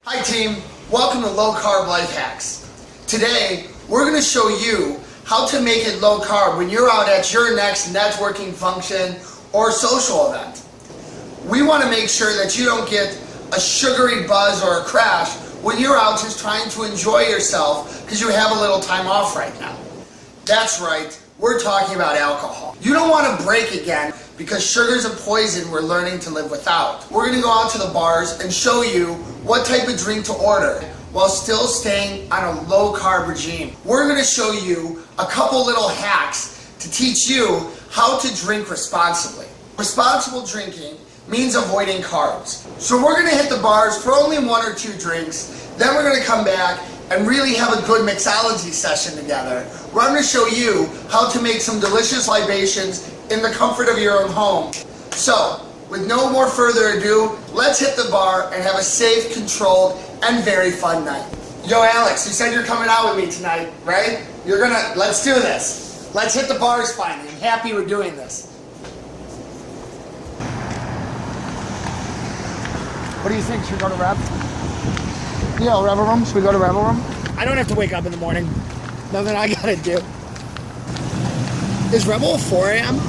Hi team, welcome to Low Carb Life Hacks. Today, we're going to show you how to make it low carb when you're out at your next networking function or social event. We want to make sure that you don't get a sugary buzz or a crash when you're out just trying to enjoy yourself because you have a little time off right now. That's right, we're talking about alcohol. You don't want to break again because sugar's a poison we're learning to live without. We're going to go out to the bars and show you what type of drink to order while still staying on a low carb regime. We're going to show you a couple little hacks to teach you how to drink responsibly. Responsible drinking means avoiding carbs. So we're going to hit the bars for only one or two drinks, then we're going to come back and really have a good mixology session together where I'm going to show you how to make some delicious libations in the comfort of your own home. So, with no more further ado, let's hit the bar and have a safe, controlled, and very fun night. Yo, Alex, you said you're coming out with me tonight, right? Let's do this. Let's hit the bars finally. I'm happy we're doing this. What do you think? Should we go to Rev? Yeah, Rebel Room. Should we go to Rebel Room? I don't have to wake up in the morning. Nothing I gotta do. Is Rebel 4 a.m.?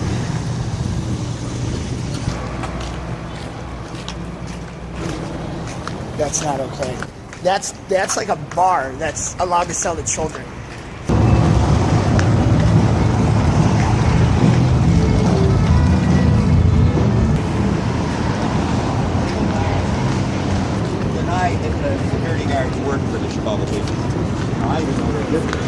That's not okay. That's like a bar that's allowed to sell to children. Tonight, the security guards work for the Chicago police. I even know they're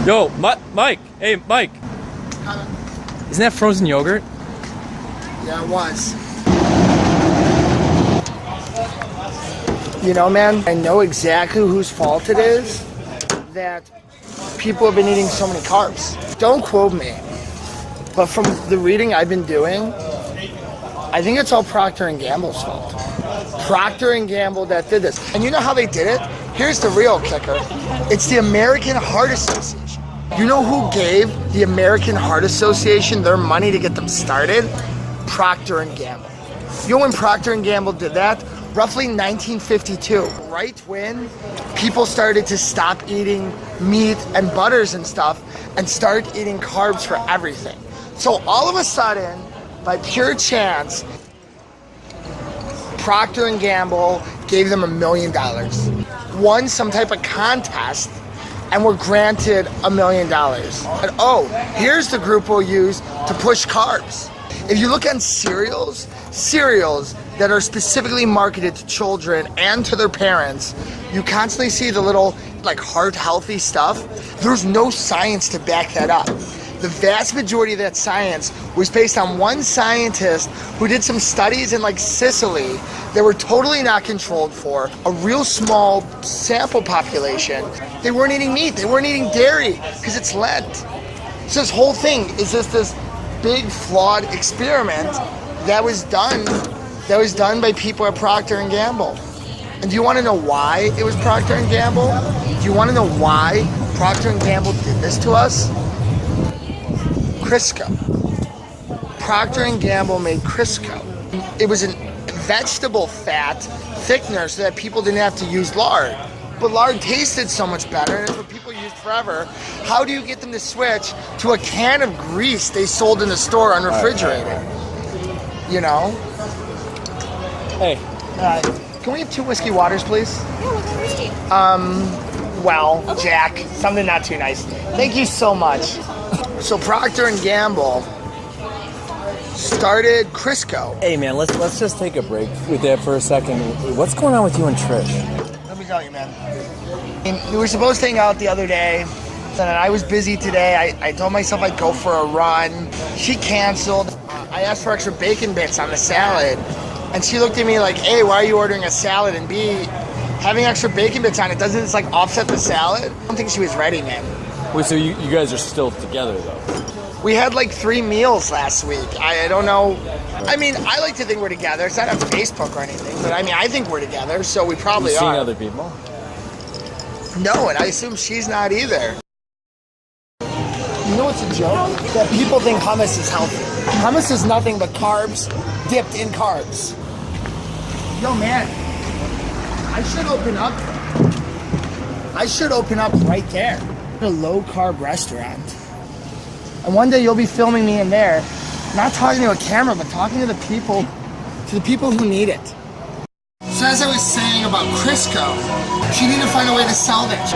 Yo, Mike. Hey, Mike. Isn't that frozen yogurt? Yeah, it was. You know, man, I know exactly whose fault it is that people have been eating so many carbs. Don't quote me, but from the reading I've been doing, I think it's all Procter & Gamble's fault. Procter & Gamble that did this. And you know how they did it? Here's the real kicker. It's the American Heart Association. You know who gave the American Heart Association their money to get them started? Procter & Gamble. You know when Procter & Gamble did that? Roughly 1952. Right when people started to stop eating meat and butters and stuff and start eating carbs for everything. So all of a sudden, by pure chance, Procter & Gamble gave them $1 million. Won some type of contest and were granted $1 million. But oh, here's the group we'll use to push carbs. If you look on cereals that are specifically marketed to children and to their parents, you constantly see the little like heart healthy stuff. There's no science to back that up. The vast majority of that science was based on one scientist who did some studies in like Sicily that were totally not controlled for a real small sample population. They weren't eating meat, they weren't eating dairy because it's Lent. So this whole thing is just this big flawed experiment that was done by people at Procter & Gamble. And do you want to know why it was Procter & Gamble? Do you want to know why Procter & Gamble did this to us? Crisco. Procter & Gamble made Crisco. It was a vegetable fat thickener so that people didn't have to use lard. But lard tasted so much better, and it's what people used forever. How do you get them to switch to a can of grease they sold in the store unrefrigerated? You know? Hey. Can we have 2 whiskey waters, please? Yeah, what's the whiskey? Well, okay. Jack, something not too nice. Thank you so much. So Procter & Gamble started Crisco. Hey, man, let's just take a break with that for a second. What's going on with you and Trish? Let me tell you, man. And we were supposed to hang out the other day, and I was busy today. I told myself I'd go for a run. She canceled. I asked for extra bacon bits on the salad, and she looked at me like, hey, why are you ordering a salad? And B, having extra bacon bits on it, doesn't it like offset the salad? I don't think she was ready, man. Wait, so you guys are still together, though? We had like 3 meals last week. I don't know. I mean, I like to think we're together. It's not on Facebook or anything, but I mean, I think we're together, so we probably are. You've seen other people? No, and I assume she's not either. You know what's a joke? That people think hummus is healthy. Hummus is nothing but carbs dipped in carbs. Yo, man, I should open up. Right there. A low-carb restaurant. And one day you'll be filming me in there, not talking to a camera, but talking to the people who need it. So as I was saying about Crisco, she needed to find a way to salvage.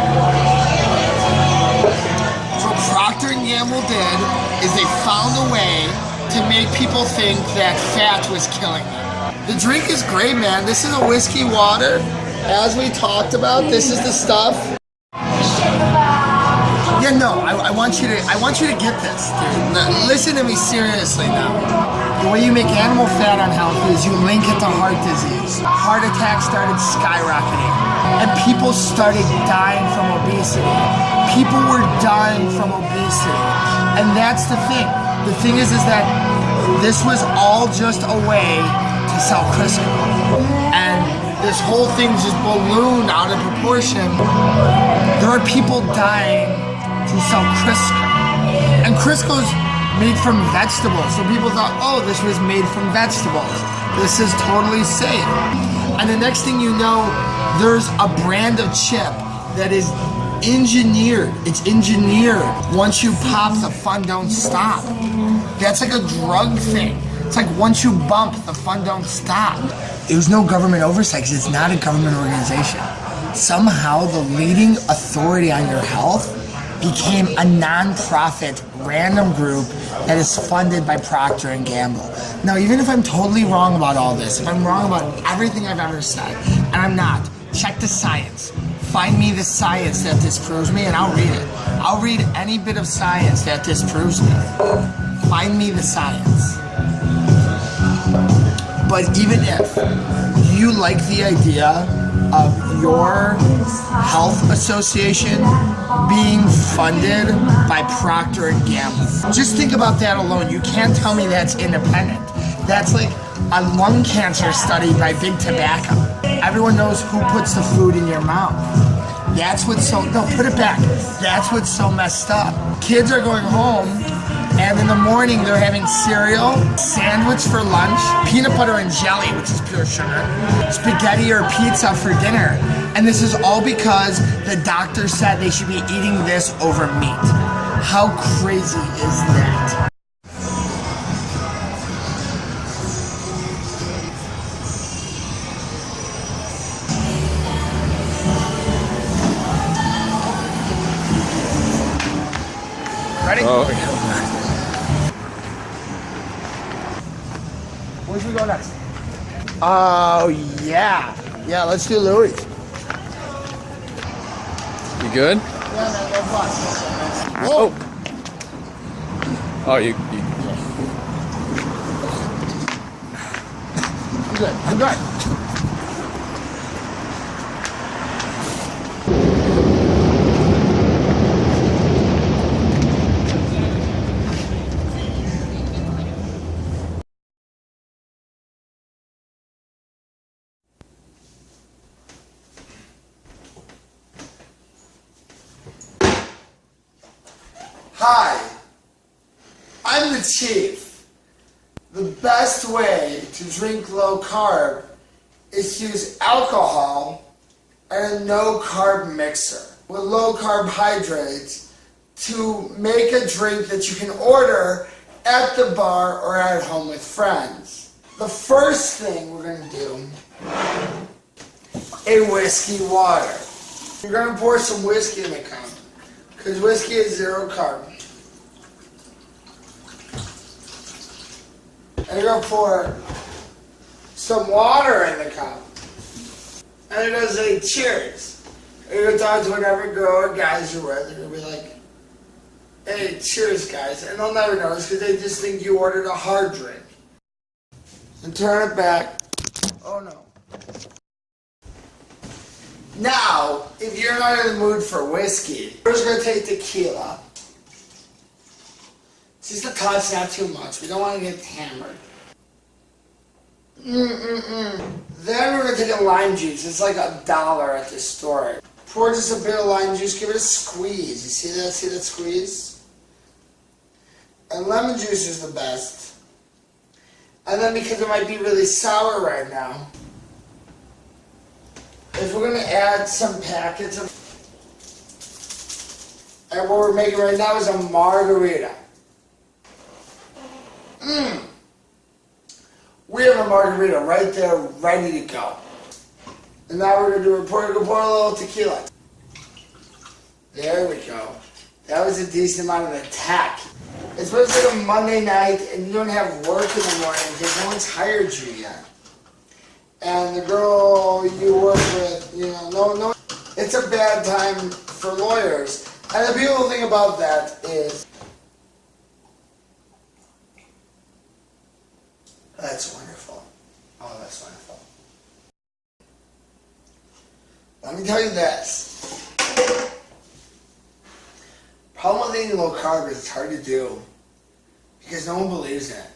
So what Procter & Gamble did is they found a way to make people think that fat was killing them. The drink is great, man. This is a whiskey water. As we talked about, this is the stuff. Yeah, no, I want you to get this, dude. Listen to me seriously now. The way you make animal fat unhealthy is you link it to heart disease. Heart attacks started skyrocketing, and people started dying from obesity. People were dying from obesity, and that's the thing. The thing is that this was all just a way to sell Crisco, and this whole thing just ballooned out of proportion. There are people dying to sell Crisco, and Crisco's made from vegetables. So people thought, oh, this was made from vegetables. This is totally safe. And the next thing you know, there's a brand of chip that is engineered. It's engineered. Once you pop, the fun don't stop. That's like a drug thing. It's like once you bump, the fun don't stop. There's no government oversight because it's not a government organization. Somehow the leading authority on your health became a non-profit random group that is funded by Procter & Gamble. Now, even if I'm totally wrong about all this, if I'm wrong about everything I've ever said, and I'm not, check the science. Find me the science that disproves me, and I'll read it. I'll read any bit of science that disproves me. Find me the science. But even if you like the idea of your health association being funded by Procter & Gamble, just think about that alone. You can't tell me that's independent. That's like a lung cancer study by Big Tobacco. Everyone knows who puts the food in your mouth. That's what's so, no, put it back. That's what's so messed up. Kids are going home, and in the morning they're having cereal, sandwich for lunch, peanut butter and jelly, which is pure sugar, spaghetti or pizza for dinner. And this is all because the doctor said they should be eating this over meat. How crazy is that? Ready? Oh, Where should we go next? Oh, yeah. Yeah, let's do Louis. you good? Yeah, man, no fuss. Oh. Oh, you. I'm good. I'm good. Hi, I'm the Chief. The best way to drink low carb is to use alcohol and a no carb mixer with low carbohydrates to make a drink that you can order at the bar or at home with friends. The first thing we're going to do, a whiskey water. You're going to pour some whiskey in the cup because whiskey is 0 carb. And you're going to pour some water in the cup. And you're going to say cheers. And you're going to talk to whatever girl or guys you're with. And you're going to be like, hey, cheers, guys. And they'll never notice because they just think you ordered a hard drink. And turn it back. Oh, no. Now, if you're not in the mood for whiskey, we're just going to take tequila. Just a touch, not too much. We don't want to get hammered. Then we're going to take a lime juice. It's like $1 at the store. Pour just a bit of lime juice. Give it a squeeze. You see that? See that squeeze? And lemon juice is the best. And then because it might be really sour right now, is we're going to add some packets of... And what we're making right now is a margarita. We have a margarita right there, ready to go. And now we're going to do pour a little tequila. There we go. That was a decent amount of attack. It's supposed to be a Monday night and you don't have work in the morning because no one's hired you yet. And the girl you work with, no, it's a bad time for lawyers. And the beautiful thing about that is, that's wonderful. Oh, that's wonderful. Let me tell you this. Problem with eating low carb is it's hard to do because no one believes in it.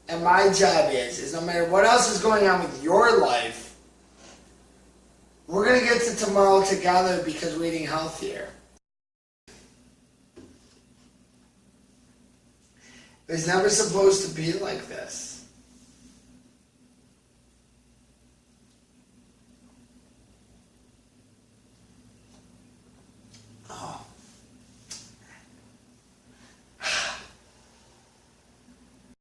And my job is no matter what else is going on with your life, we're going to get to tomorrow together because we're eating healthier. It's never supposed to be like this.